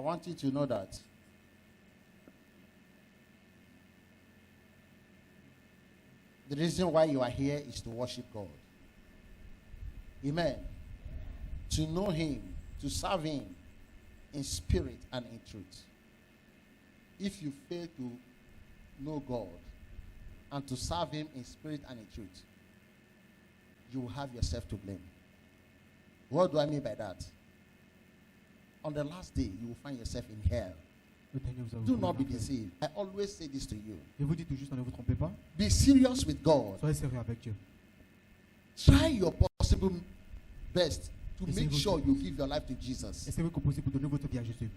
want you to know that the reason why you are here is to worship God. Amen. To know Him, to serve Him in spirit and in truth. If you fail to know God and to serve Him in spirit and in truth, you will have yourself to blame. What do I mean by that? On the last day, you will find yourself in hell. Do not be deceived. I always say this to you. Je vous dis toujours, ne vous trompez pas. Be serious with God. Soyez sérieux avec Dieu. Try your possible best to make sure you give your life to Jesus. Essayez que possible pour donner votre vie à Jésus.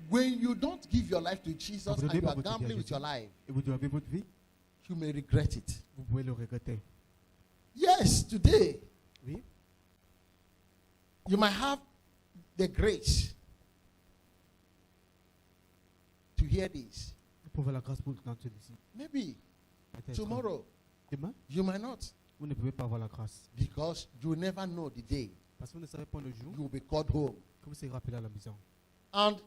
When you don't give your life to Jesus and you are gambling with your life, et vous donnez votre vie, you may regret it. Vous pouvez le regretter. Yes, today. Oui. You might have the grace to hear this. Vous pouvez la grâce pour entendre ceci. Maybe tomorrow demain, you might not. Vous ne pouvez pas avoir la grâce. Because you never know the day Parce que vous ne savez pas le jour you will be called home. que vous serez rappelé à la maison. And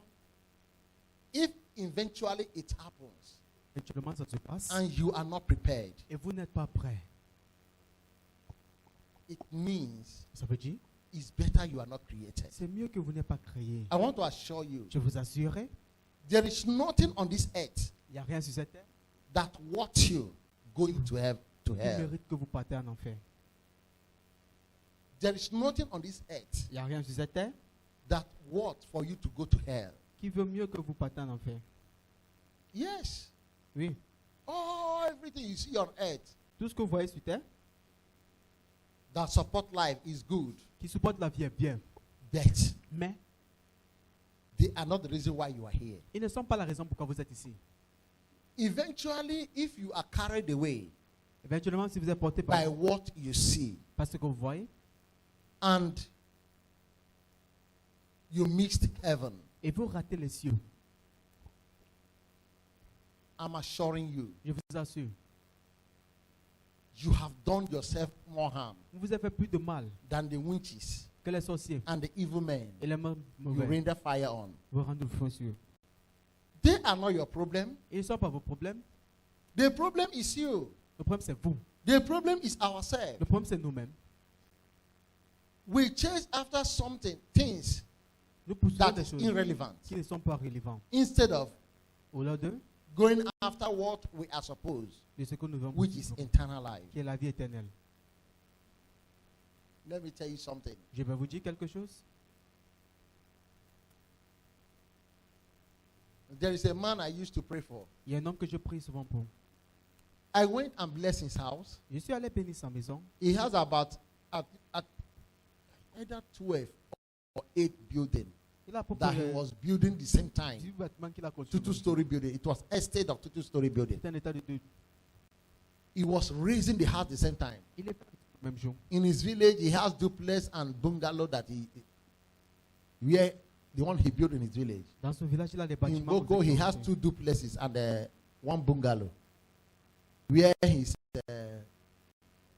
if eventually it happens Éventuellement, ça se passe. and you are not prepared, Et vous n'êtes pas prêt. it means Ça veut dire, it's better you are not created. c'est mieux que vous n'êtes pas créé. I want to assure you, Je vous assure, there is nothing on this earth il n'y a rien sur cette terre that worth you going to hell. qui mérite que vous partez en enfer. There is nothing on this earth Il n'y a rien sur cette terre that worth for you to go to hell. qui veut mieux que vous partez en enfer. Yes. Oui. Oh, everything you see on earth Tout ce que vous voyez sur terre that support life is good, qui supporte la vie est bien. but Mais they are not the reason why you are here. ils ne sont pas la raison pourquoi vous êtes ici. Eventually, if you are carried away Éventuellement, si vous êtes porté by what you see par ce que vous voyez and you missed heaven, et vous ratez les cieux, I'm assuring you, je vous assure, you have done yourself more harm vous vous avez fait plus de mal than the witches que les sorciers and the evil men et les mains you mauvais. render fire on. Vous rendez le feu sur eux. They are not your problem. Ils ne sont pas vos problèmes. The problem is you. Le problème, c'est vous. The problem is ourselves. Le problème, c'est nous-mêmes. We chase after things Nous poussons that des is choses irrelevant qui ne sont pas relevantes. instead of Au lieu de going after what we are supposed, ce que nous avons, which is eternal life. qui est la vie éternelle. Let me tell you something. Je vais vous dire quelque chose. There is a man I used to pray for. Il y a un homme que je prie souvent pour. I went and blessed his house. Je suis allé bénir sa maison. He has about at either 12 or 8 buildings Il a that he was building the same time. 18 bâtiments qu'il a construits. Two-story building. It was estate of two-story building. C'est un état de deux. He was raising the house the same time. Il est le même jour. In his village, he has duplex and bungalow that where the one he built in his village. Dans son village, il a des In bâtiments. Gogo, he has 2 duplexes and one bungalow. Where his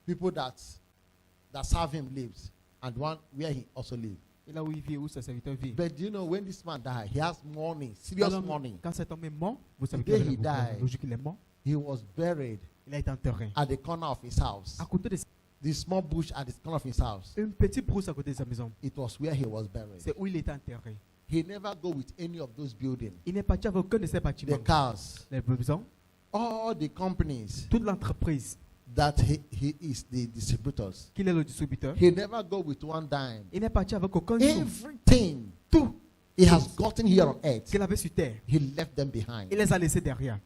people that serve him lives, and one where he also lives. Et là où il vit, où ses serviteurs vivent. But do you know when this man died, he has mourning, serious Alors, mourning. quand cet homme est mort, vous savez The day qu'il he died, le jour qu'il est mort, he was buried il a été enterré. at the corner of his house. À côté de The small bush at the corner of his house. une petite brousse à côté de sa maison. It was where he was buried. C'est où il était enterré. He never go with any of those buildings. Il n'est parti avec aucun de ces bâtiments. The cars, Les maisons, all the companies toute l'entreprise that he is the distributors. qu'il est le distributeur. He never go with one dime. Il n'est parti avec aucun sou. Everything he has gotten here on earth, Qu'il avait sur terre. he left them behind. Il les a laissés derrière.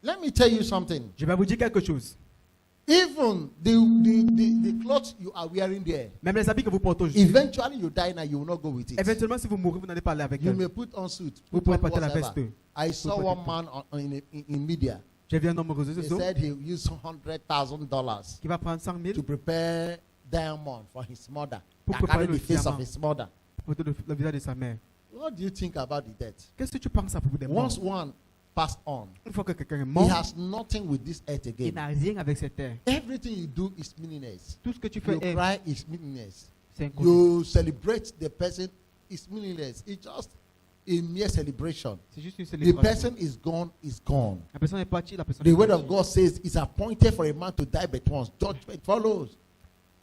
Let me tell you something. Je vais vous dire quelque chose. Even the clothes you are wearing there, Même les habits que vous portez aujourd'hui. eventually you die now, you will not go with it. Éventuellement, si vous mourrez, vous n'allez pas aller avec You elle. may put on suit, Vous put pouvez on porter la whatever. veste. I saw Vous one pouvez man in media. J'ai vu un homme aux réseaux He sociaux said he used $100,000 qui va prendre 100 000 to prepare diamond for his mother. Pour That préparer carry le the face diamant. of his mother. pour le visage de sa mère. What do you think about the death? Qu'est-ce que tu penses à propos des morts? Once one passed on, Une fois que quelqu'un est he mort, has nothing with this earth il again. n'a rien avec cette terre. Everything you do is meaningless. Tout ce que tu fais You est cry is meaningless. c'est inconnu. You celebrate the person is meaningless. It's just a mere celebration. C'est juste une The célébration. person is gone. La personne est partie, la personne The est word partie. of God says it's appointed for a man to die but once. Judgment follows.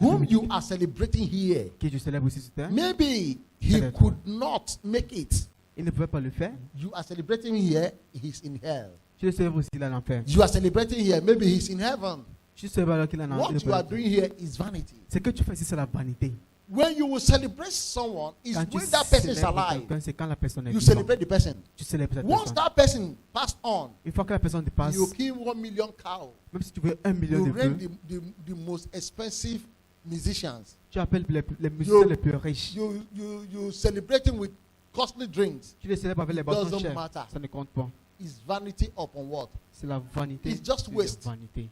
Whom you are celebrating here, Qui je célèbre aussi sur terre. maybe he could not make it. Il ne pouvait pas le faire. You are celebrating here, he's in hell. Je le célèbre aussi, il est à l'enfer. You are celebrating here, maybe he's in heaven. Je célèbre alors qu'il est en What enfer. you are doing here is vanity. Ce que tu fais ici, c'est la vanité. When you will celebrate someone, is Quand tu when that person is célèbres alive. quelqu'un, c'est quand la personne est You vivante. celebrate the person. Tu célèbres cette Once personne. that person passed on, Une fois que la personne dépasse, you kill 1 million cow. même si tu veux 1 million You de rent vœux, the most expensive musicians. tu appelles les musiciens les plus riches. You celebrating with costly drinks. Tu les célèbres avec les boissons Doesn't chères. matter. Ça ne compte pas. It's vanity upon what? C'est la vanité. It's just sur waste. la vanité.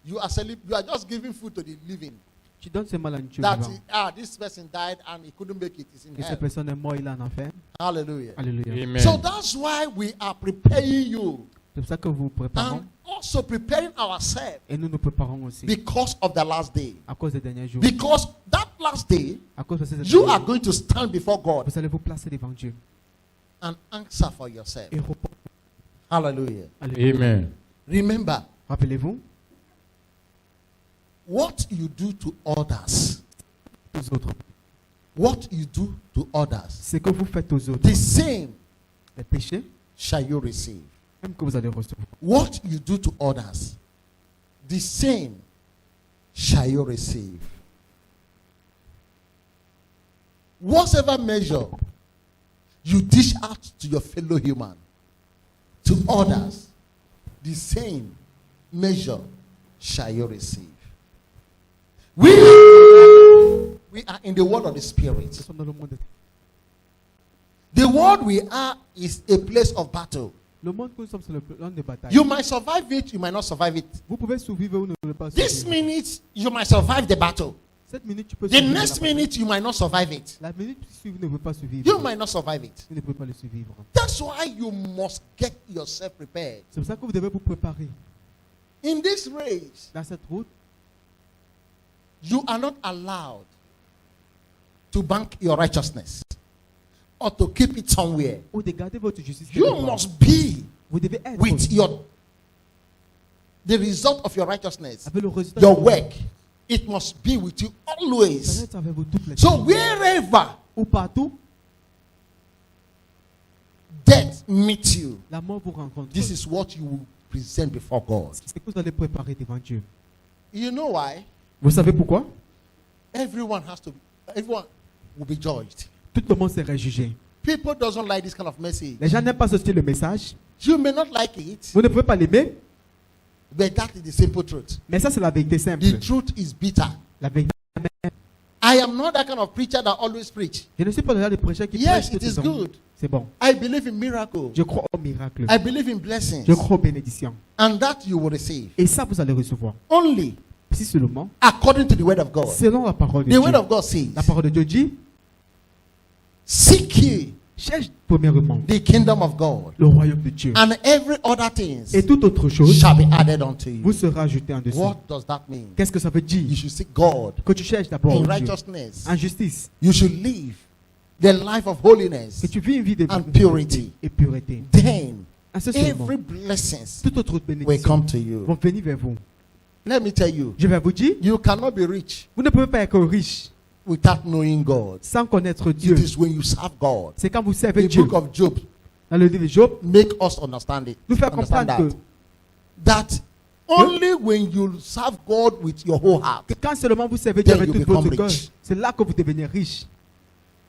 You are just giving food to the living. Tu donnes seulement la nourriture That vivant. this person died and he couldn't make it. He's in Et cette hell. personne est morte, il est en enfer. Hallelujah. Alléluia. Amen. So that's why we are preparing you C'est pour ça que vous préparons. and also preparing ourselves Et nous nous préparons aussi. because of the last day. À cause des derniers jours. Because that last day, À cause de ces you derniers are jours, going to stand before God vous allez vous placer devant Dieu. and answer for yourself. Et répondre. Hallelujah. Alléluia. Amen. Remember, Rappelez-vous, what you do to others, aux autres. what you do to others, Ce que vous faites aux autres, the same les péchés, shall you receive. même que vous allez recevoir. What you do to others, the same shall you receive. Whatever measure you dish out to your fellow human, to others, the same measure shall you receive. We are in the world of the Nous Spirit. sommes dans le monde. The world we are is a place of battle. Le monde que nous sommes, c'est le monde de bataille. You might survive it, you might not survive it. Vous pouvez survivre ou ne pouvez pas This survivre. minute, you might survive the battle. Cette minute, tu peux The survivre. next minute, you might not survive it. La minute suivante, ne peut pas survivre. You might not survive it. Vous ne pouvez pas le survivre. That's why you must get yourself prepared. C'est pour ça que vous devez vous préparer. In this race, Dans cette route, you are not allowed to bank your righteousness or to keep it somewhere. ou de garder votre justice. You quelque part. must be Vous devez être with the result of your righteousness, avec le résultat your de work. It must be with you Ça doit always. être avec vous toutes les So temps. wherever Ou partout, death meets you, la mort vous rencontre. this is what you will present before God. C'est que vous allez préparer devant Dieu. You know why? Vous savez pourquoi? Everyone will be judged. Tout le monde sera jugé. People doesn't like this kind of message. Les gens n'aiment pas ce style de message. You may not like it, Vous ne pouvez pas l'aimer, but that is the simple truth. mais ça c'est la vérité simple. The truth is bitter. La vérité. I am not that kind of preacher that always preach. Je ne suis pas le genre de prêcheur qui Yes, prêche it tout le is temps. good. C'est bon. I believe in miracles. Je crois au miracle. I believe in blessings. Je crois aux bénédictions. And that you will receive. Et ça, vous allez recevoir. Only Si seulement, according to the word of God. selon la parole de The Dieu. word of God says, La parole de Dieu dit, seek ye cherche premièrement the kingdom of God, le royaume de Dieu. and every other thing Et toute autre chose shall be added unto vous you. sera ajouté en dessous. What does that mean? Qu'est-ce que ça veut You dire? should seek God Que tu cherches d'abord in Dieu. righteousness. En justice. You should live the life of holiness Que tu vis une vie de and purity. et pureté. Then En ce moment, every blessings toute autre will bénédiction come to you. vont venir vers vous. Let me tell you, Je vais vous dire, you cannot be rich vous ne pouvez pas être riche without knowing God. sans connaître It Dieu. is when you serve God. C'est quand vous servez The Dieu. book of Job Dans le livre de Job, make us understand it. nous fait Understand comprendre that only when you serve God with your whole heart. que quand seulement vous servez Dieu Then avec you tout votre become cœur, rich. c'est là que vous devenez riche.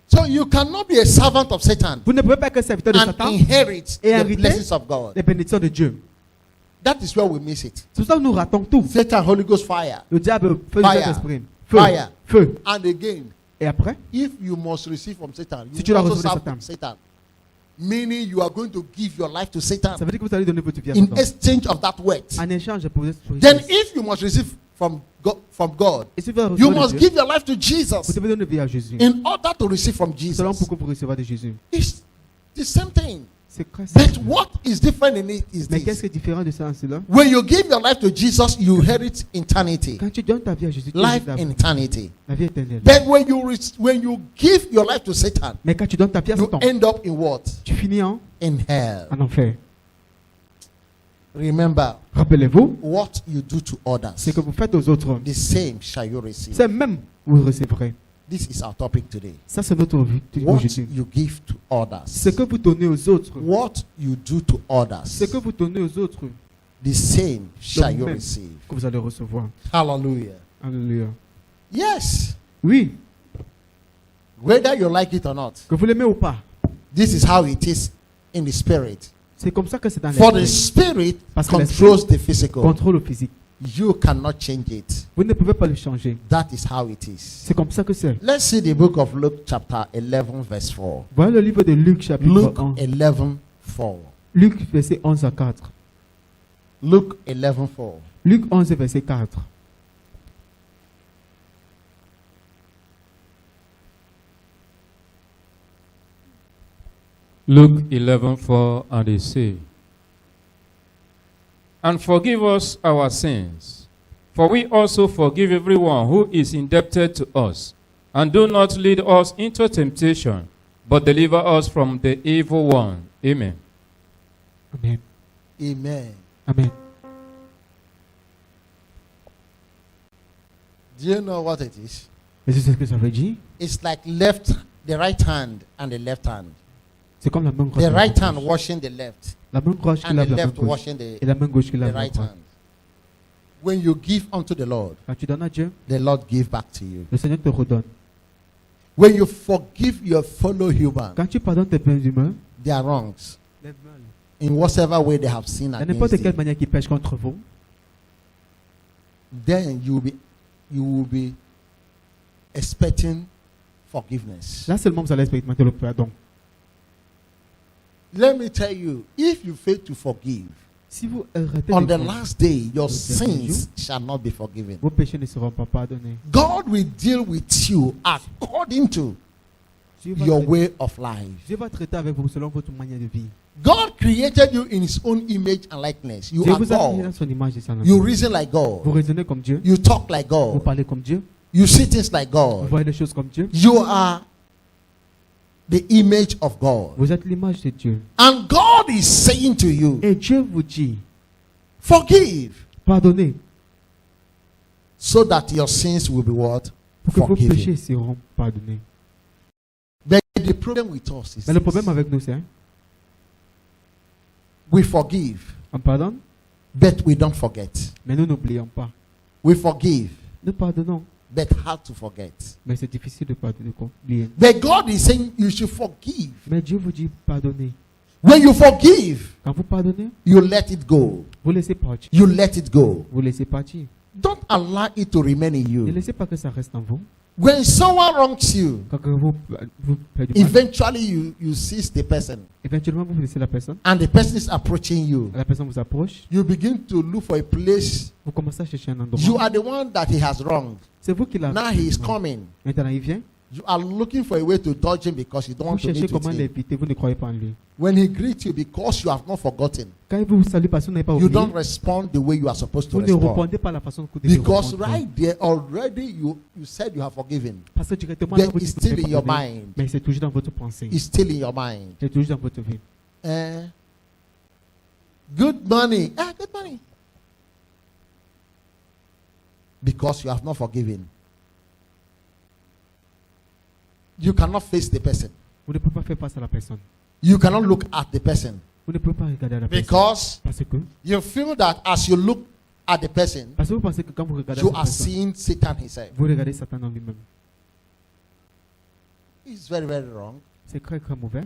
So you cannot be a servant of Satan Vous ne pouvez pas être serviteur de and Satan inherit et the hériter blessings of God. les bénédictions de Dieu. That is where we miss it. C'est pour ça que nous ratons tout. Satan, Holy Ghost fire. Le diable, feu du Fire. Saint-Esprit. Feu. Fire. Feu. And again, Et après, if you must receive from Satan, Si you tu dois also recevoir serve de from Satan. Meaning you are going to give your life to Satan ça veut dire que vous allez donner votre vie à in Satan. exchange of that word. En échange pour votre Then richesse. if you must receive from God, Et si vous you recevez de must Dieu, give your life to vous Jesus devez donner vie à Jésus. in order to receive from Selon Jesus. pour que vous recevez de Jésus. It's the same thing. C'est très But simple. what is different in it is Mais qu'est-ce this. qui est différent de ça en cela? When you give your life to Jesus, you inherit eternity. Quand tu donnes ta vie à Jésus, tu Life hérite in eternity. la vie éternelle. But when you give your life to Satan, Mais quand tu donnes ta vie à you Satan, end up in what? tu finit in hell. en enfer. Remember, Rappelez-vous, what you do to others, ce que vous faites aux autres, the same shall you receive. c'est même vous recevrez. This is our topic today. Ça, c'est notre vie What aujourd'hui. you give to others, Ce que vous donnez aux autres, what you do to others, ce que vous donnez aux autres, the same shall you même receive. que vous allez recevoir. Hallelujah. Alléluia. Yes. Oui, Whether you like it or not, que vous l'aimez ou pas, this is how it is in the spirit. c'est comme ça que c'est dans For the l'esprit. spirit Parce que controls the physical. Contrôle le physique. You cannot change it. Vous ne pouvez pas le changer. That is how it is. C'est comme ça que c'est. Let's see the book of Luke chapter 11 verse 4. Voilà le livre de Luc chapitre Luke 1. 11 4. Luc verset 11 à 4. Luke 11 4. Luc 11 verset 4. Luke 11:4, and they say, "And forgive us our sins, for we also forgive everyone who is indebted to us. And do not lead us into temptation, but deliver us from the evil one." Amen. Amen. Amen. Amen. Do you know what it is? Et c'est ce que ça veut dire. It's like the right hand and the left hand. C'est comme la main gauche. The et la right main hand gauche. washing the left La main gauche qui and the lave la main left gauche. washing Et the la main gauche qui lave la right droite. hand. When you give unto the Lord, Quand tu donnes à Dieu, the Lord give back to you. le Seigneur te redonne. When you forgive your fellow human Quand tu pardonnes tes peines humains, their wrongs, in whatever way they have sinned de n'importe against quelle you, manière qu'ils pêchent contre vous, then you will be expecting forgiveness. là seulement vous allez expérimenter le pardon. Let me tell you, if you fail to forgive, Si vous arrêtez on de the croire, last day, your Le dernier sins shall not be forgiven. vos péchés ne seront pas pardonnés. God will deal with you according to Dieu va, your traiter, way of life. Dieu va traiter avec vous selon votre manière de vivre. God created you in His own image and likeness. You Dieu are vous a créé dans God. son image et son You amour. reason like Vous God. raisonnez comme Dieu. You talk like Vous God. parlez comme Dieu. You see things like Vous God. voyez les choses comme Dieu. You are the image of God. Vous êtes l'image de Dieu. And God is saying to you, Et Dieu vous dit, forgive, pardonnez, so that your sins will be what? pour que vos péchés Forgiven. seront pardonnés. But the problem with us is Mais le this. problème avec nous, c'est, hein, We forgive, on pardonne, but we don't forget. mais nous n'oublions pas. We forgive, Nous pardonnons, but how to forget? mais c'est difficile de pardonner, d'oublier. But God is saying you should forgive. Mais Dieu vous dit pardonnez. When you forgive, Quand vous pardonnez, you let it go. vous laissez partir. You let it go. Vous laissez partir. Don't allow it to remain in Ne you. laissez pas que ça reste en vous. When someone wrongs you, Quand vous faites du mal, eventually you seize the person éventuellement vous laissez la personne. and the person is approaching you. La personne vous approche. You begin to look for a place. Vous commencez à chercher un endroit. You are the one that he has wronged. C'est vous qui l'avez. Now he is coming. Maintenant, il vient. You are looking for a way to dodge him because you don't Vous want to cherchez meet with comment him. l'éviter. Vous ne croyez pas en lui. When he greets you, because you have not forgotten, Quand il vous salue parce que vous n'avez pas you oublié, don't respond the way you are supposed to vous ne respond. répondez pas à la façon que vous devez Because répondre. right there already you said you have forgiven. Parce que directement, But là, vous it's dites que vous still in avez your pardonné. mind. Mais c'est toujours dans votre pensée. It's still in your mind. C'est toujours dans votre vie. Good money. Good money. Because you have not forgiven. You cannot face the person. Vous ne pouvez pas faire face à la personne. You cannot look at the person. Vous ne pouvez pas regarder la personne. Because Parce que you feel that as you look at the person, vous pensez que quand vous regardez you la are personne, seeing Satan himself. vous regardez Satan en lui-même. It's very, very wrong. C'est très très mauvais.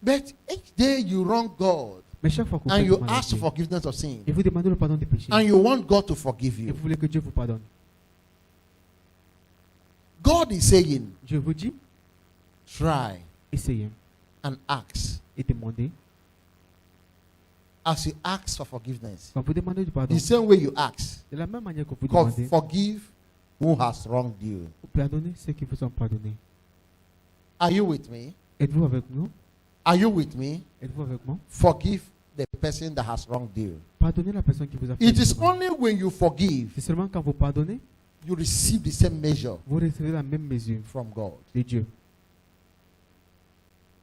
But each day you wrong God Mais chaque fois que vous and faites you du mal à ask for Dieu, forgiveness of sin et vous demandez le pardon des péchés, and you want God to forgive et you, vous voulez que Dieu vous pardonne, God is saying, je vous dis, try essayez and ask. et demandez. As you ask for forgiveness, Quand vous demandez du pardon, the same way you ask, de la même manière que vous demandez, forgive who has wronged you. vous pardonnez ceux qui vous ont pardonné. Are you with me? Êtes-vous avec nous? Are you with me? Êtes-vous avec moi? Forgive the person that has wronged you. Pardonnez la personne qui vous a fait It du is mal. only when you forgive, C'est seulement quand vous pardonnez, you receive the same measure vous recevez la même mesure from God. de Dieu.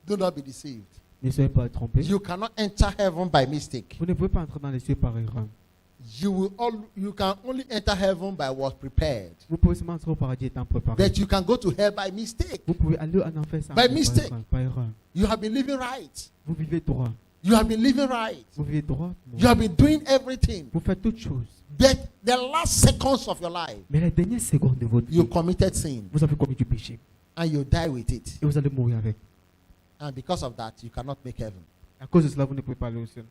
Do not be deceived. Ne soyez pas trompés. You cannot enter heaven by mistake. Vous ne pouvez pas entrer dans les cieux par erreur. You can only enter heaven by what's prepared. Vous pouvez seulement entrer au paradis étant préparé. But you can go to hell by mistake. Vous pouvez aller en enfer sans By mistake. par erreur. You have been living right. Vous vivez droit. You have been living right. Vous vivez droit. You have been doing everything. Vous faites toutes choses. But the last seconds of your life, Mais la dernière seconde de votre you vie, committed sin vous avez commis du péché. and you die with it. Et vous allez mourir avec. And because of that, you cannot make heaven. À cause de cela, vous ne pouvez pas aller au ciel.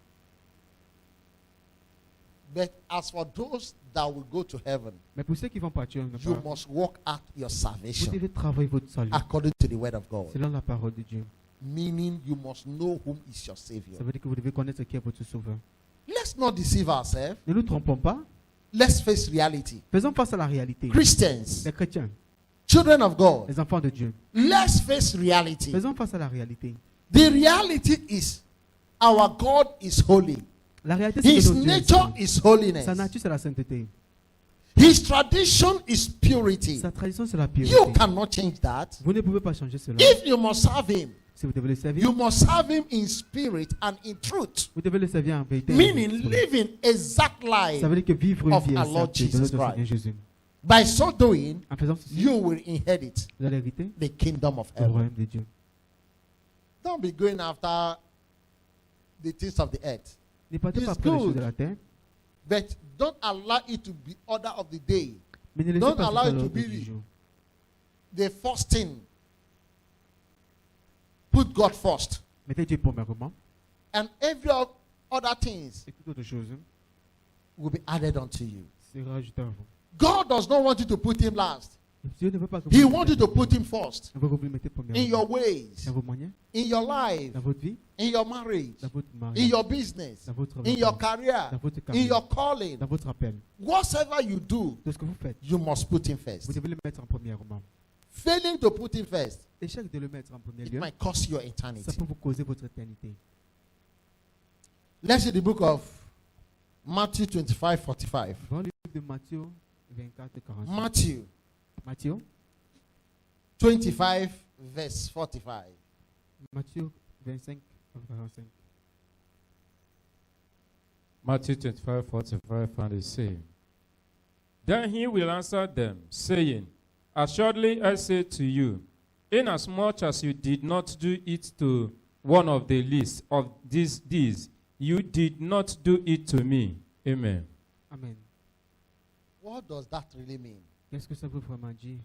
But as for those that will go to heaven, Mais pour ceux qui vont partir, you must work out your vous salvation devez travailler votre salut according to the word of God. selon la parole de Dieu. Meaning you must know whom is your Savior. Ça veut dire que vous devez connaître qui est votre sauveur. Let's not deceive ourselves. Ne nous trompons pas. Let's face reality. Faisons face à la réalité. Christians, Les chrétiens, children of God, les enfants de Dieu. let's face reality. Faisons face à la réalité. The reality is our God is holy. La réalité, c'est His que notre Dieu est nature saint. is holiness. Sa nature, c'est la sainteté. His tradition is purity. Sa tradition, c'est la pureté. You cannot change that. Vous ne pouvez pas changer cela. If you must serve him, Si vous devez le servir, you must serve him in spirit and in truth. vous devez le servir en vérité. Meaning living exact Ça life. veut dire que vivre une of vie our Lord exacte de Jesus notre Seigneur Christ. Jésus. By so doing, En faisant ceci, you will inherit vous allez hériter the kingdom of le heaven. royaume de Dieu. Don't be going after the things of the earth. Ne partez It's pas après les good. choses de la terre, But don't allow it to be order of the day. mais ne laissez Don't pas allow faire it to l'ordre be du jour. the first thing. Put God first. Mettez Dieu premièrement And every other things et toute autre chose will be added unto you. sera ajouté à vous. God does not want you to put him last. Dieu ne veut pas que He vous wants you to put him first. Il veut que vous le mettez In premièrement your ways, dans vos moyens, in your life, dans votre vie, in your marriage, dans votre in mariage, your business, dans votre in your travail, career, dans votre in carrière, your calling. dans votre appel. Whatever you do, Tout ce que vous faites, you must put him vous first. devez le mettre en premièrement. Failing to put him first, L'échec de le mettre en premier it lieu, might cost you your ça eternity. peut vous causer votre éternité. Let's read the book of Matthew 25:45. Dans le livre de Matthieu 24 et 45. Matthew Matthieu, 25, verse 45. Matthieu 25 à 45. Matthew 25:45, and it says, Then he will answer them, saying, Assuredly I say to you, inasmuch as you did not do it to one of the least of these, you did not do it to me. Amen. Amen. What does that really mean? Qu'est-ce que ça veut vraiment dire?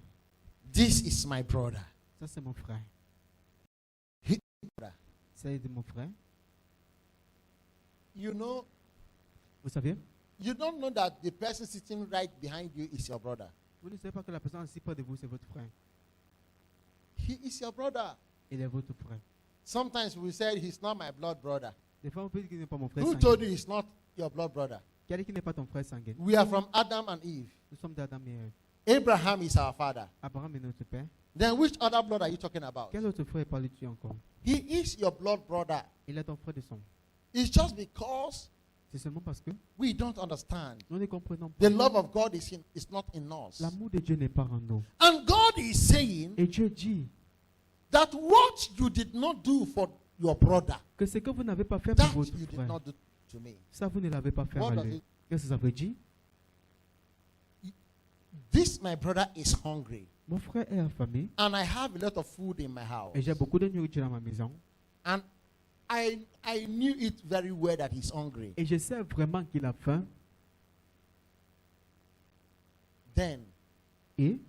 This is my brother. Ça, c'est mon frère. Brother. C'est de mon frère. You know, Vous savez, you don't know that the person sitting right behind you is your brother. vous ne savez pas que la personne assis près de vous, c'est votre frère. He is your brother. Il est votre frère. Sometimes we say he's not my blood brother. Des fois, on peut dire qu'il n'est pas mon frère Who sanguin. told you he's not your blood brother? Qui a dit qu'il n'est pas ton frère sanguin? We are from Adam and Eve. Nous sommes d'Adam et Ève. Abraham is our father. Abraham est notre père. Then which other blood are you talking about? Quel autre frère parles-tu encore? He is your blood brother. Il est ton frère de sang. It's just because C'est seulement parce que we don't understand. nous ne comprenons The pas. love of God is not in us. L'amour de Dieu n'est pas en nous. And God is saying Et Dieu dit that what you did not do for your brother, que ce que vous n'avez pas fait pour that votre you did frère, not do to me. ça vous ne l'avez pas fait What à does lui. it- Qu'est-ce que ça veut dire? This my brother is hungry, Mon frère est affamé and I have a lot of food in my house. et j'ai beaucoup de nourriture dans ma maison. And I knew it very well that he's hungry. Et je sais vraiment qu'il a faim. Then Et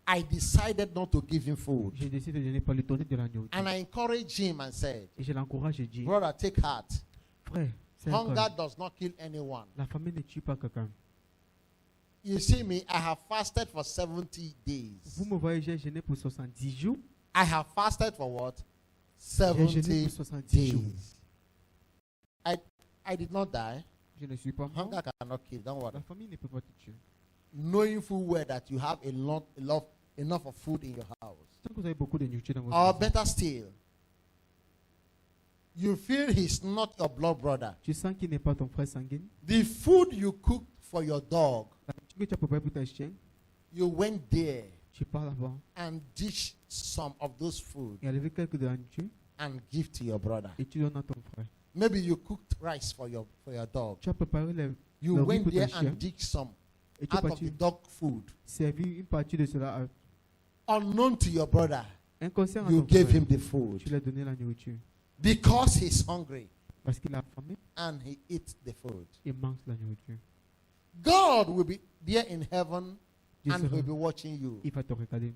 I decided not to give him food. j'ai décidé de ne pas lui donner de la nourriture. And I encouraged him and said, Et je l'encourage et dis, brother, take heart. frère, c'est Hunger incroyable. does not kill anyone. La famille ne tue pas quelqu'un. You see me, I have fasted for 70 days. Vous me voyez, j'ai jeûné pour 70 jours. I have fasted for what? J'ai jeûné 70 pour 70 jours. days. I did not die. Je ne suis pas mort. Hunger cannot kill, don't worry. La famille ne peut pas te tuer. Knowing full well that you have enough of food in your house. Tant que vous avez beaucoup de nourriture dans votre Or maison, better still, you feel he's not your blood brother. tu sens qu'il n'est pas ton frère sanguin. The food you cooked for your dog, La nourriture que tu as préparée pour ta chienne, you went there tu pars là-bas and dished some of those food et enlevé quelques de la nourriture and give to your brother. et tu donnes à ton frère. Maybe you cooked rice for your dog. Tu as préparé You le riz went pour there ton chien and dig some et tu es out of parti the dog food. servir une partie de cela à Unknown to your brother, inconscient à you ton gave frère. him the food Tu lui as donné la nourriture because he's hungry parce qu'il a faim, and he eats the food. il mange la nourriture. God will be there in heaven Dieu and sera- will be watching you. il va te regarder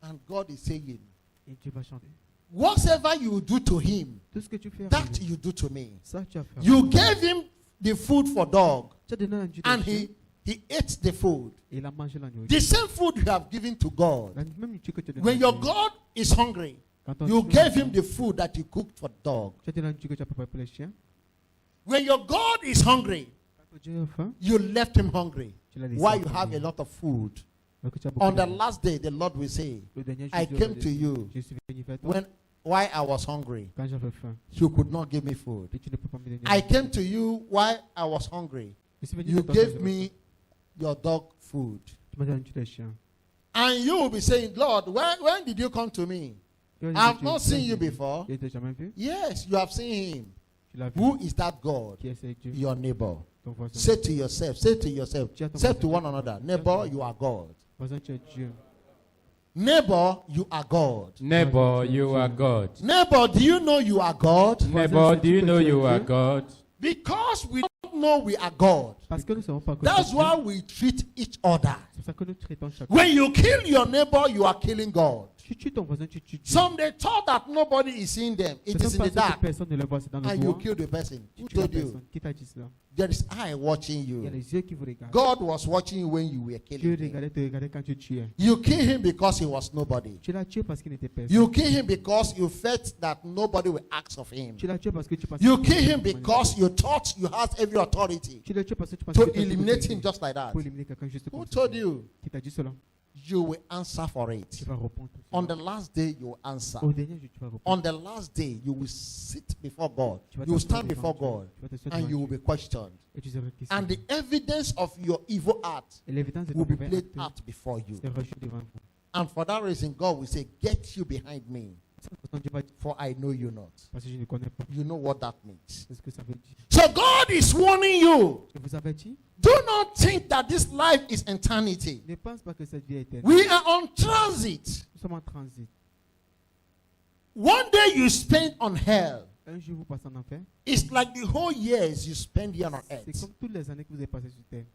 And God is saying, et tu vas chanter. whatever you do to him, Tout ce que tu fais à that lui, you do to me. ça tu as fait. You gave him the food for dog, Tu as donné la nourriture and au chien he ate the food. et il a mangé la nourriture. The same food you have given to God. La même nourriture que tu as donnée When à your Dieu, God is hungry, quand ton you chien gave a him faim, the food that you cooked for dog. tu as donné la nourriture que tu as préparée pour les chiens. When your God is hungry, Quand Dieu a faim, you left him hungry. tu l'as laissé. While you faim. have a lot of food. Alors que tu as beaucoup On de the faim. last day, the Lord will say, Le dernier jour, I Dieu came va to dire, you je suis venu vers toi when while I was hungry. quand j'avais faim You could not give me food. et tu ne peux pas me donner. I came to you while I was hungry. Je suis venu You vers toi quand gave j'avais me faim. your dog food. Tu m'as donné la nourriture des chiens. And you will be saying, Lord, when did you come to me? Tu vas dire, I've tu- not tu seen l'as you vu. before. Tu l'as jamais vu. Yes, you have seen him. Tu l'as vu. Who is that God? Qui est ce Dieu? Your neighbor. Ton voisin. Say to yourself, say to yourself, Dis à ton say voisin, to one another, neighbor, you are God. Voisin, tu es Dieu. Neighbor, you are God. Neighbor, you are God. Neighbor, do you know you are God? Neighbor, do you know you are God? Because we don't know we are God. Parce que nous ne savons pas que That's Dieu. why we treat each other. C'est pour ça que nous traitons chacun. When you kill your neighbor, you are killing God. Tu tues ton voisin, tu tues Dieu. Some they thought that nobody is seeing them. It is Certaines in the pensent que dark. personne ne le voit, c'est dans le And you noir. kill the person. Tu Who tues la told you? personne. Qui t'a dit cela? There is eye watching Il y a you. les yeux qui vous regardent. God was watching you when you were Dieu killing him. regardait, te regardait quand tu tuais. You kill him because he was nobody. Tu l'as tué parce qu'il n'était personne. You kill him because you felt that nobody will ask of him. Tu l'as tué parce que tu pensais. You kill him because you thought you had every authority Tu l'as tué parce que tu pensais to que tu avais eliminate toute him just like that. pour éliminer quelqu'un juste Who comme told ça. you? Qui t'a dit cela? You will answer for Tu it. vas répondre. tout On cela. the last day, you will answer. Au dernier jour, tu vas répondre. On the last day, you will sit before God. Tu vas You will t'asseoir stand devant before Dieu. God. Tu vas t'asseoir And devant you will Dieu. be questioned. Et tu seras questionné. And the evidence of your evil act Et l'évidence de will ton be mauvais played acte out before you. sera rejetée devant vous. And for that reason, God will say, get you behind me, Cette façon, Dieu va dire, for I know you not. parce que je ne connais pas. You know what that means. C'est ce que ça veut dire. So God is warning you. Je vous avertis, Do not think that this life is eternity. ne pense pas que cette vie est éternelle. We are on transit. Nous sommes en transit. One day you spend on hell. Un jour, vous passez en enfer. It's like the whole years you spend here on C'est earth. comme toutes les années que vous avez passées sur terre.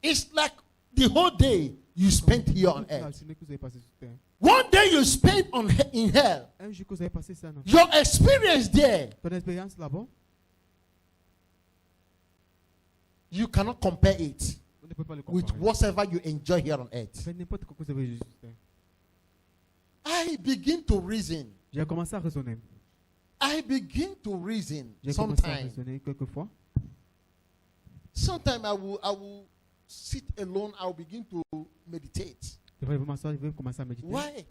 It's like the whole day you spent here on Toute la earth. journée que vous avez passée sur terre. One day you spend in hell. Un jour que vous avez passé ça, non? Your experience there, Ton expérience là-bas, you cannot compare it on ne peut pas le with comparer. whatever you enjoy here on earth. Avec n'importe quoi que vous avez vécu sur terre. I begin to reason. J'ai commencé à raisonner. I begin to reason J'ai commencé à sometimes. raisonner quelquefois. Sometimes I will sit alone. I will begin to meditate. Je vais m'asseoir, je vais commencer à méditer. Why?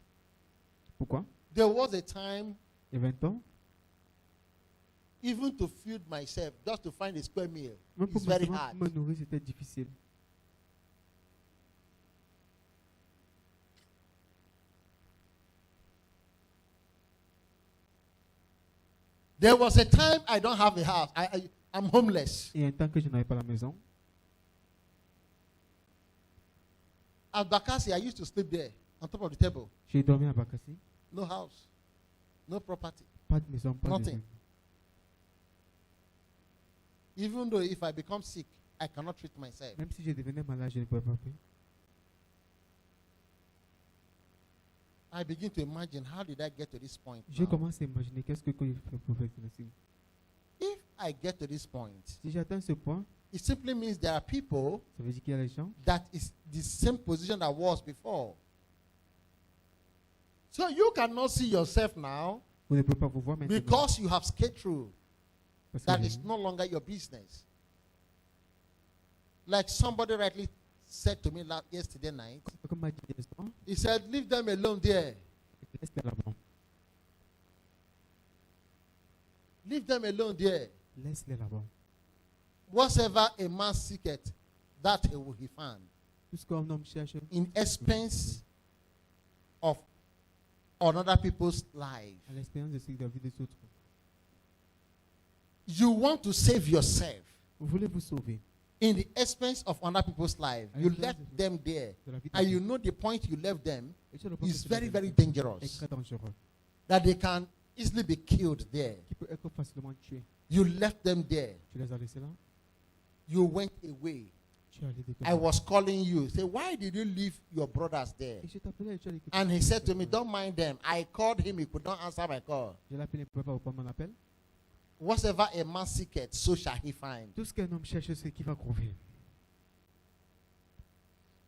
Pourquoi? There was a time, Il y a 20 ans, even to feed myself, just to find a square meal, même pour it's very me, hard. me nourrir, c'était difficile. There was a time I don't have a house. I'm homeless. Il y a un temps que je n'avais pas la maison. At Bakassi, I used to sleep there on top of the table. J'ai dormi à Bakassi. No house, no property. Pas de maison, pas de Nothing. maison. Even though if I become sick, I cannot treat myself. Même si je devenais malade, je ne pouvais pas payer. I begin to imagine, how did I get to this point? Je now? commence à imaginer qu'est-ce que je fais pour faire ceci. If I get to this point, Si j'atteins ce point, it simply means there are people ça veut dire qu'il y a des gens that is the same position that was before. So you cannot see yourself now vous ne pouvez pas vous voir maintenant. because you have skated through. Parce que That j'ai- is no longer your business. Like somebody rightly said to me yesterday night, comme m'a dit hier soir, he said, leave them alone there. laisse-les là-bas. Leave them alone there. Laisse-les là-bas. Whatsoever a man seeketh, that will he find. Tout ce qu'un homme cherche In expense of on other people's lives. à l'expérience de la vie des autres. You want to save yourself Vous voulez vous sauver in the expense of other people's lives. You left them there. de la vie And des you autres. know the point you left them Et sur le point is que tu very, l'as very est dangerous. très dangereux, That they can easily be killed there. qui peut être facilement tué. You left them there. Tu les as laissés là, You went away. tu es allé de I was calling you. Say, why did you leave your brothers there? Et je t'appelais et tu as dit que And he said to me, don't mind them. I called him. He could not answer my call. je l'ai appelé, il ne pouvait pas répondre à mon appel. Whatsoever a man seeketh, so shall he find. Tout ce qu'un homme cherche, c'est qu'il va trouver.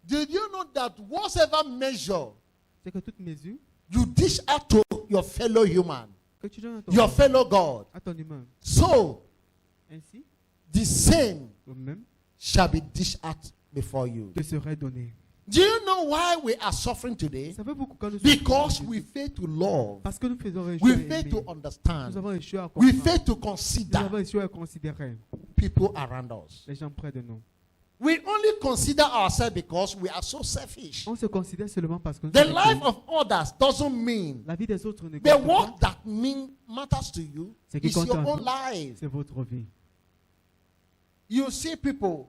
Did you know that whatever measure C'est que toute mesure you dish out to your fellow human, que tu donnes à ton, your fellow God, à ton humain, so ainsi, the same le même shall be dished out before you. te serait donné. Do you know why we are suffering today? Savez-vous pourquoi nous Because souffrons we aujourd'hui? fail to love. Parce que nous faisons échouer We à fail aimer. to Nous understand. avons échoué à We comprendre. fail to Nous consider avons échoué à considérer people around us. les gens près de nous. We only consider ourselves because we are so selfish. On se considère seulement parce que nous The sommes life égoïstes. of others doesn't mean La vie des autres ne the compte work pas. that matters to you Ce qui is compte your en own vous, life. c'est votre vie. You see people,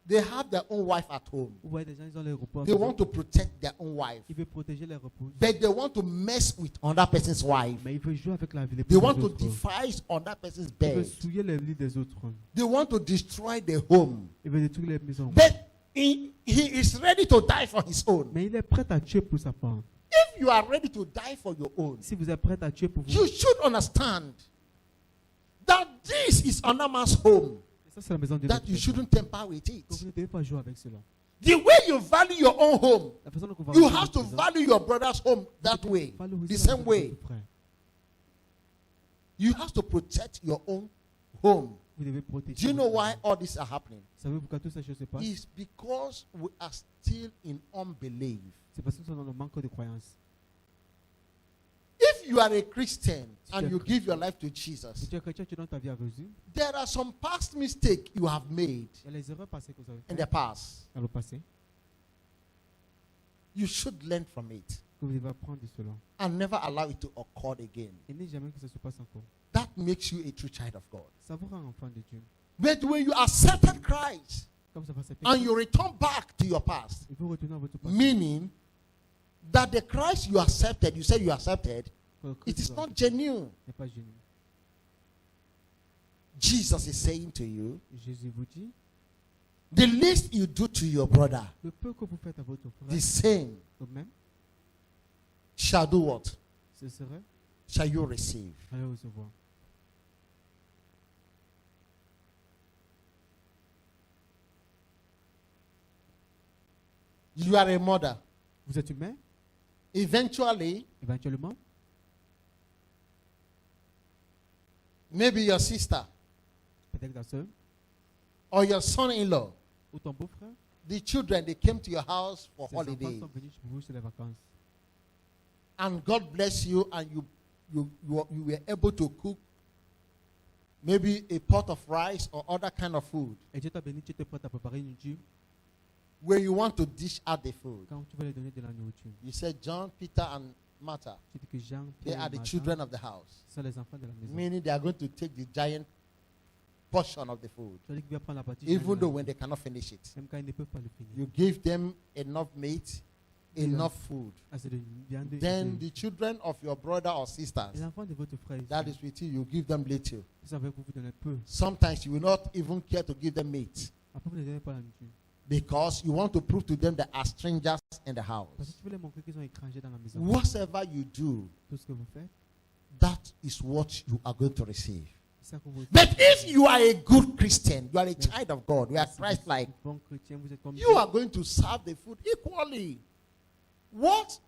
they have their own wife at home. Vous voyez des gens, ils ont leur repos. They want to protect their own wife, Ils veulent protéger leur repos. but they want to mess with another person's wife. Mais ils veulent jouer avec la vie des They want to autres. defile another person's Ils veulent bed. souiller les lits des autres. They want to destroy their home. Ils veulent détruire les maisons. But he is ready to die for his own. Mais il est prêt à tuer pour sa part. If you are ready to die for your own, Si vous êtes prêt à tuer pour vous, you should understand that this is another man's home, ça c'est la maison de that notre you Père. shouldn't tamper with it. Que vous ne devez pas jouer avec cela. The way you value your own home, La façon dont on va you vivre have to notre maison, value your brother's home that way, valoriser the la same maison de way. votre frère. You have to protect your own home. Vous devez protéger. Do you know votre why maison. all this are happening? Savez-vous pourquoi toutes ces choses se passent? It's because we are still in unbelief. C'est parce que nous sommes dans le manque de croyance. If you are a Christian Si and tu es you chrétien- give your life to Si Jesus, tu es chrétien, tu donnes ta vie à Jésus. there are some past mistakes you have made Il y a les erreurs passées que vous avez in the faites past. dans le passé You should learn from it que vous devez apprendre de cela. and never allow it to occur again. Et n'est jamais que ça se passe encore. That makes you a true child of God. Ça vous rend enfant de Dieu. But when you accepted Christ Comme ça va s'appeler. and you return back to your past, Il faut retourner à votre passé. meaning that the Christ you accepted, you said you accepted, Que le it Christ is soit- not genuine. n'est pas génial. Jesus is saying to you, Jésus vous dit, the least you do to your brother, le peu que vous faites à votre frère, the same quand même, shall do what? ce serait Shall you receive? à le recevoir. You are a mother. Vous êtes humain, Eventually, éventuellement, maybe your sister peut-être ta soeur or your son-in-law, ou ton beau-frère, the children, they came to your house for ses enfants holiday. sont venus chez vous sur les vacances. And God bless you, and you were able to cook maybe a pot of rice or other kind of food. Et Dieu t'a béni, tu étais prêt à préparer une nourriture. Where you want to dish out the food, Quand tu vas leur donner de la nourriture, you said John, Peter, and Martha, tu dis que Jean, they Pierre are et the Martin children of the house, sont les enfants de la maison. meaning they are going to take the giant portion of the food, Tu as dit qu'il va prendre la partie. even générale, though when they cannot finish it. même quand ils ne peuvent pas le finir. You give them enough meat, enough food. Assez de viande. Then the children of your brother or sisters, les enfants de votre frère, that is with you, you give them little. ils savent que vous donnez peu. Sometimes you will not even care to give them meat Après, vous ne donnez pas la nourriture. because you want to prove to them that are strangers in the Parce que house. tu veux leur montrer qu'ils sont étrangers dans la maison. Whatever you do, Tout ce que vous faites, that is what you are going to receive. c'est ça qu'on vous But if you are a good Christian, you are a child of God, you are Christ-like, Bon chrétien, vous êtes comme you are going to serve the food equally. What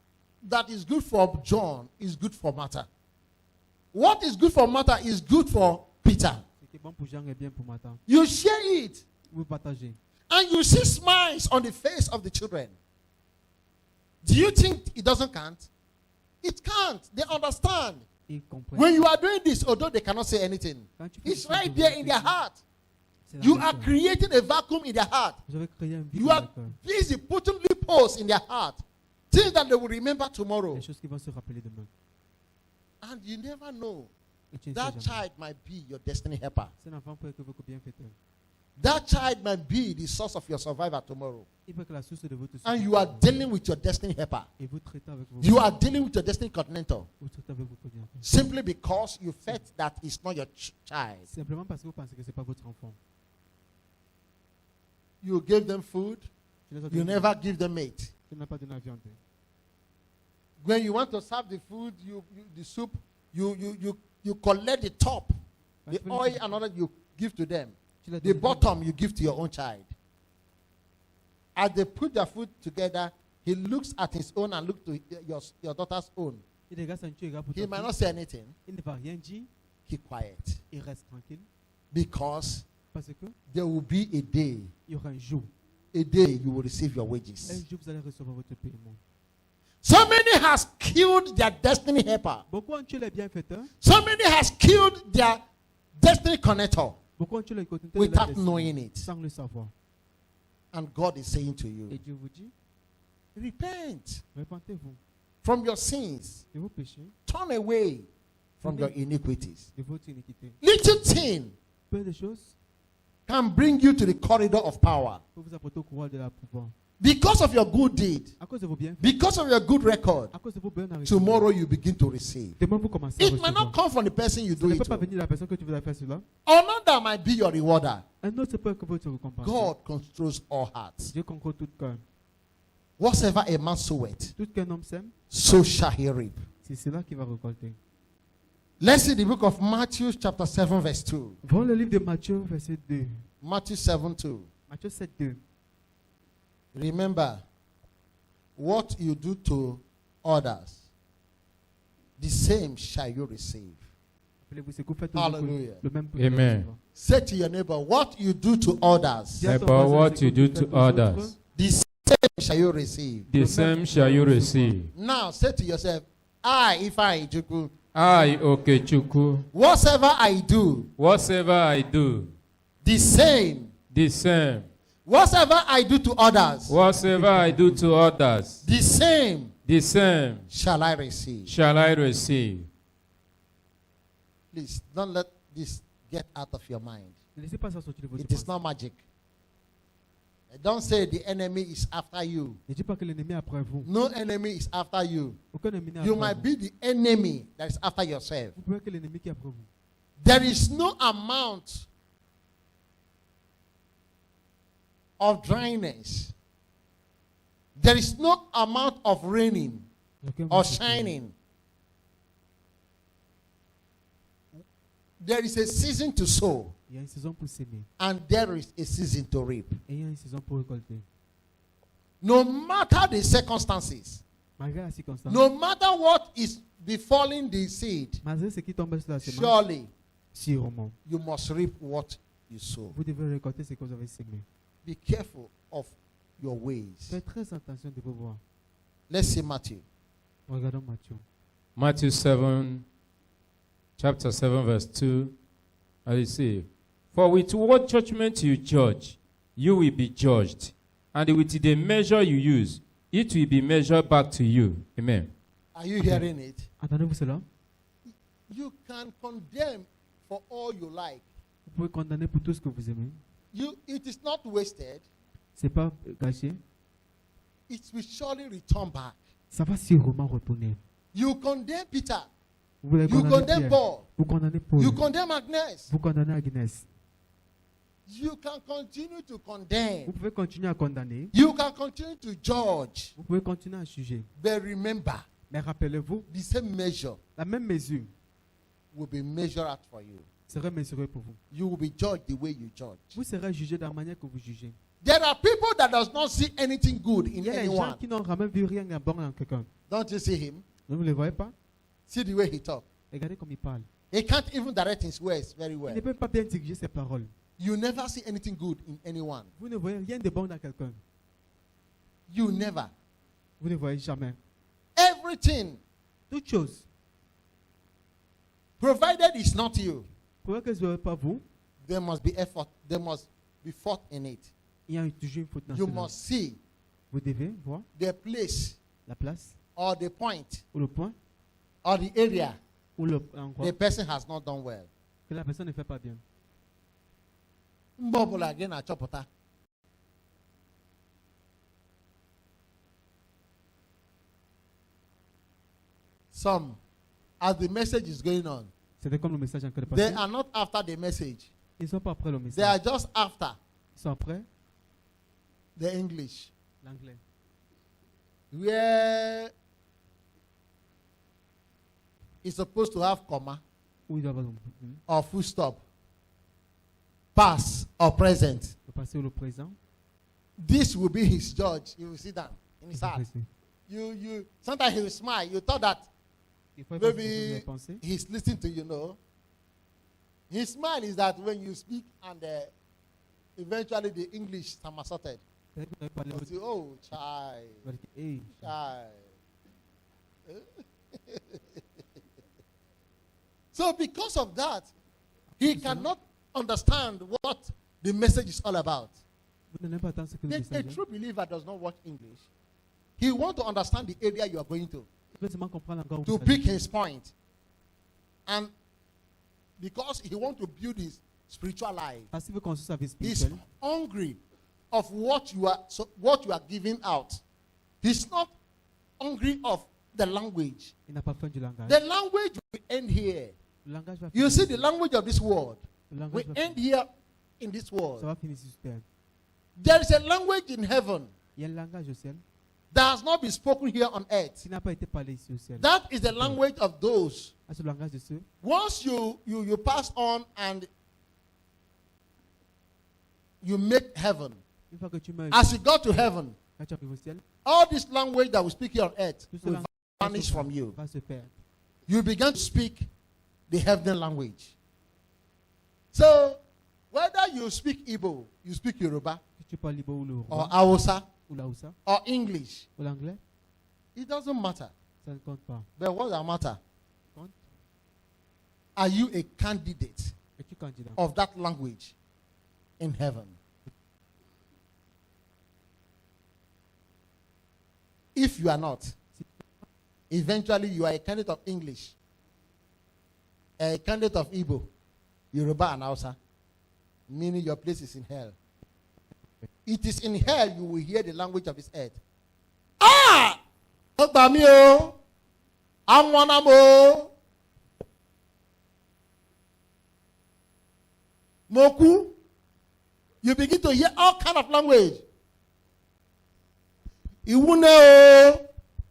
that is good for John is good for Martha. What is good for Martha is good for Peter. Ce qui est bon pour Jean est bien pour Martin. You share it, Vous partagez. and you see smiles on the face of the children. Do you think it doesn't count? It can't. They understand. Ils comprennent. When you are doing this, although they cannot say anything, Quand tu fais it's ce right que there vous in their faites, heart. c'est dans You leur are cœur. creating a vacuum in their heart. Vous avez créé un vide You dans are leur cœur. busy putting loopholes in their heart, Things that they will remember tomorrow. Les choses qui vont se rappeler demain. And you never know. Et tu ne sais That jamais. child might be your destiny helper. C'est un enfant peut être votre bienfaiteur. That child might be the source of your survival tomorrow. Il peut être la source de votre And succès. you are dealing with your destiny helper. Et vous traitez avec vos You are dealing with your destiny continental. vous traitez avec votre bienfaiteur. Simply because you felt that it's not your child. Simplement parce que vous pensez que ce n'est pas votre enfant. You gave them food. Tu les as You donnés- never give them meat. Tu n'as pas donné la viande. When you want to serve the food, the soup, you collect the top, the oil, and all that you give to them. Tu l'as The donné- bottom you give to your own child. As they put their food together, he looks at his own and looks to your daughter's own. Il regarde ça, tu regardes pour He ton might fils. not say anything. Il ne va rien dire. Keep quiet. Il reste tranquille. Because Parce que there will be a day il y aura un jour. you will receive your Un wages. jour, vous allez recevoir votre paiement. So many has killed their destiny helper. Beaucoup ont tué les bienfaiteurs. So many has killed their destiny connector Beaucoup ont tué les continuités de without leur destinée, knowing it. sans le savoir. And God is saying to Et you, Dieu vous dit, repent répentez-vous from your sins. de vos péchés, Turn away from your iniquities. de votre iniquité. Little thing Peu de choses can bring you to the corridor of power. pour vous apporter au courant de la pouvoir. Because of your good deed, À cause de vos bienfaits, because of your good record, à cause de vos bonnes actions, tomorrow you begin to receive. demain vous commencez à It might not recevoir. come from the person you Ça do ne it peut pas to. venir de la personne que tu voudrais faire cela. Another might be your rewarder. Un autre peut que votre récompense. God controls all hearts. Dieu contrôle tout cœur. Whatsoever a man soweth, Tout qu'un homme sème, so shall he reap. c'est cela qu'il va récolter. Let's see the book of Matthew chapter 7 verse 2. Voyons le livre de Matthieu, verset 2. Matthew 7 2. Matthieu 7, 2. Remember, what you do to others, the same shall you receive. Rappelez-vous, c'est que vous faites le Hallelujah. même pour Amen. les autres. Say to your neighbor, what you do to others, Dis à ton About voisin, what c'est que you do vous to faites aux autres, others, the same shall you receive. the same shall you receive. Now say to yourself, if I Juku, I, Okechukwu, whatsoever I do, whatsoever I do, the same. the same. Whatsoever I do to others, Whatsoever I do to others, the same the same shall I receive. shall I receive. Please don't let this get out of your mind. Ne laissez pas ça sortir de votre It is pensée. not magic. Don't say the enemy is after you. Ne dites pas que l'ennemi est après vous. No enemy is after you. Aucun ennemi n'est You après might vous. be the enemy that is after yourself. Vous pouvez être l'ennemi qui est après vous. There is no amount of dryness. There is no amount of raining Aucun or vous- shining. There is a season to sow, Il y a une saison pour s'aimer. and there is a season to reap. Et il y a une saison pour récolter. No matter the circumstances, Malgré la circonstance, no matter what is befalling the seed, malgré ce qui tombe sur la semence, surely sûrement, you must reap what you sow. vous devez récolter ce que vous avez semé. Be careful of your ways. Faites très attention de vos voies. Let's see Matthew. Regardons Matthieu. Matthew 7, chapter 7, verse 2. And it says, For with what judgment you judge, you will be judged. And with the measure you use, it will be measured back to you. Amen. Are you hearing it? Entendez-vous cela? You can condemn for all you like. Vous pouvez condamner pour tout ce que vous aimez. It is not wasted. C'est pas gâché. It will surely return back. Ça va sûrement retourner. You condemn Peter. Vous voulez You condamner condemn Pierre. Paul. Vous condamnez Paul. You condemn Agnes. Vous condamnez Agnès. You can continue to Vous condemn. pouvez continuer à condamner. You can continue to judge. Vous pouvez continuer à juger. But remember, Mais rappelez-vous, the same measure la même mesure will be measured out for you. serait mesurée pour vous. You will be judged the way you judge. Vous serez jugé de la manière que vous jugez. There are people that does not see anything good in Il y a des gens anyone. qui n'ont jamais vu rien de bon en quelqu'un. Don't you see him? Ne vous le voyez pas? See the way he talk. Regardez comme il parle. He can't even direct his words very Il well. ne peut pas bien diriger ses paroles. You never see anything good in anyone. Vous ne voyez rien de bon dans quelqu'un. You never. Vous ne voyez jamais. Everything, Toute chose, provided it's not you, pour que ce ne soit pas vous, there must be effort. There must be thought in it. il y a toujours une faute dans You cela. must see Vous devez voir the place la place, or the point, ou le point, or the area, ou l'endroit the person has not done well. que la personne ne fait pas bien. Mbobula again na chopota. Some, as the message is going on, C'était comme le message en train de they passer. are not after the message. Ils ne sont pas après le They are message. just after Ils sont après the English, l'anglais. where it's supposed to have comma Où ils doivent avoir or full stop, past or present. le passé ou le présent. This will be his judge. He will sit down in his C'est heart. précis. Sometimes he will smile. You thought that Il faut que vous maybe ayez pensé. he's listening to you, no. His smile is that when you speak and eventually the English somersaulted. Peut-être que vous avez parlé You votre- say, oh, child, vous allez dire, hey, child. So because of that, he cannot understand what the message is all about. vous n'allez pas attendre ce que le A message est. true believer does not watch English. He wants to understand the area you are going to Il veut seulement comprendre encore où to vous allez. pick his point. And because he wants to build his spiritual life, Parce qu'il veut construire sa vie he's spirituelle. hungry of what you are giving out. He's not hungry of the language. Il n'a pas faim du langage. The language will end here. Le langage va You finir see, ici. the language of this world Le langage will va end finir. here in this Ça world. va finir ici sur terre. There is a language in heaven Il y a un langage au ciel that has not been spoken here on earth. qui n'a pas été parlé ici au ciel. That is the language of those. Ah, c'est le langage de ceux. Once you pass on and you make heaven, Une fois que tu meurs, as you go to heaven, quand tu arrives au ciel, all this language that we speak here on earth tout ce will langage vanish from you. va se perdre. You begin to speak the heavenly language. So, whether you speak Igbo, you speak Yoruba, Que tu parles l'Ibo ou le or Yoruba, Hausa, ou l'Aoussa, or English, ou l'anglais, it doesn't matter. ça ne compte pas. But what does matter? Compte. Are you a candidate Es-tu candidat? of that language in heaven? If you are not, eventually you are a candidate of English, a candidate of Igbo, Yoruba, and Hausa, meaning your place is in hell. It is in hell you will hear the language of this earth. Ah! Ogbamio! Amwanamo! Moku! You begin to hear all kind of language. Iwune!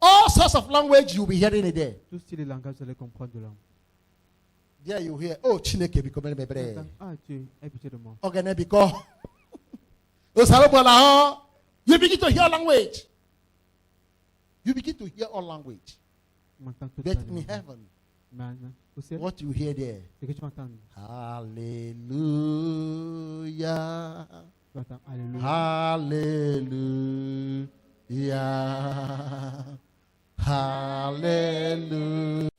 All sorts of language you'll be hearing it there. Tout style de langage, vous allez comprendre de langue. There you hear, oh, Chineke become a bebre. Ah, Dieu, aie pitié de moi. Ogene biko. Osalobola. You begin to hear language. You begin to hear all language. Tu m'entends tout But ça. in heaven, Maintenant, au ciel, what you hear there? c'est que tu m'entends. Hallelujah. Tu entends Alléluia. Hallelujah. Hallelujah.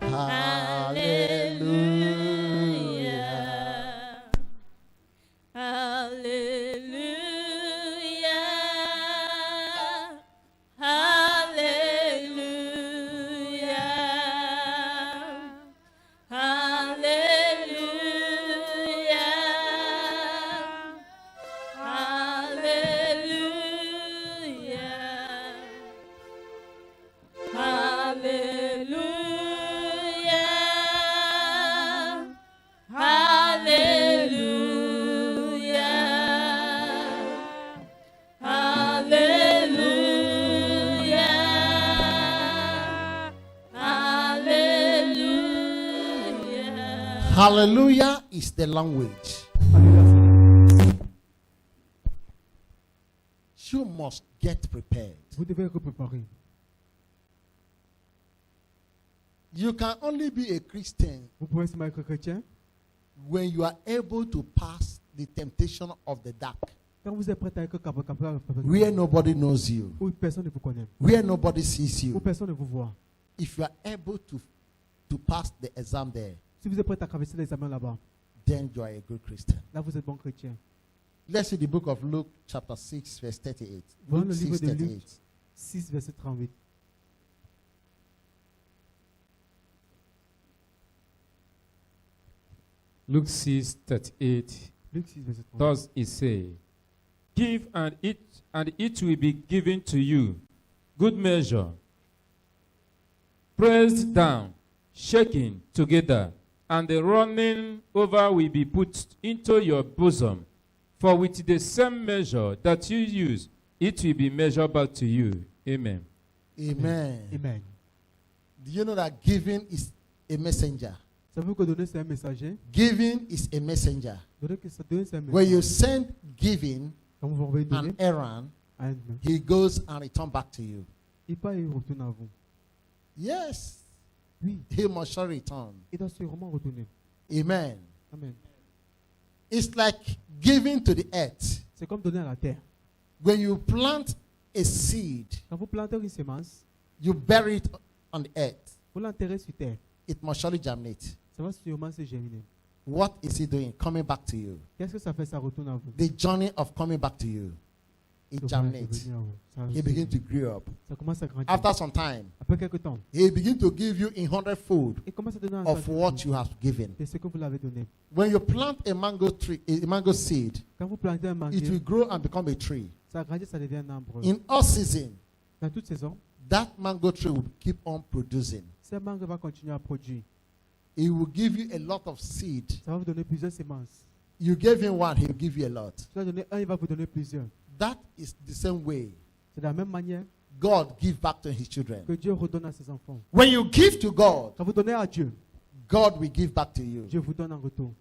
Hallelujah. Hallelujah. Hallelujah is the language. Alléluia, You must get prepared. vous devez vous préparer. You can only be a Christian Vous pouvez seulement être chrétien when you are able to pass the temptation of the dark, quand vous êtes prêt à être capable where nobody knows you, où personne ne vous connaît, where nobody sees où you. personne ne vous voit. If you are able to pass the exam there, Si vous êtes prêt à traverser l'examen là-bas, then you are a good Christian. là vous êtes bon chrétien. Let's see the book of Luke, chapter 6, verse 38. Voyons Luke le livre 6, de Luc 38. 6, verset 38. Luke 6:38. Luc 6, verset 38. Thus it say, give and it will be given to you. Good measure, pressed down, shaken together, and the running over will be put into your bosom. For with the same measure that you use, it will be measured back to you. Amen. Amen. Amen. Do you know that giving is a messenger? Savez-vous que donner c'est un messager? Giving is a messenger. Donner c'est un When messager. you send giving Quand vous envoyez donner an errand, à un homme, he goes and return back to you. il part et il retourne à vous. Yes, Oui, he must surely return. il doit sûrement retourner. Amen. Amen. It's like giving to the earth. C'est comme donner à la terre. When you plant a seed, Quand vous plantez une semence, you bury it on the earth. vous l'enterrez sur terre. It must surely germinate. Ça va sûrement se germiner. What is he doing? Coming back to you. Qu'est-ce que ça fait? Ça retourne à vous. The journey of coming back to you. It Ça va germinates. revenir à vous. He begins to grow up. Ça commence à grandir. After some time, Après quelques temps, he begins to give you in 100-fold il commence à donner un of what you have given. de ce que vous l'avez donné. When you plant a mango tree, a mango seed, Quand vous plantez un it manguier, will grow and become a tree. ça grandit, ça devient un arbre. In all season, Dans toute saison, that mango tree will keep on producing. ce mangue va continuer à produire. He will give you a lot of seed. Ça va vous donner plusieurs semences. You gave him one, he will give you a lot. Tu vas donner un, il va vous donner plusieurs. That is the same way C'est de la même manière God gives back to his children. que Dieu redonne à ses enfants. When you give to God, Quand vous donnez à Dieu, God will give back to you. Dieu vous donne en retour.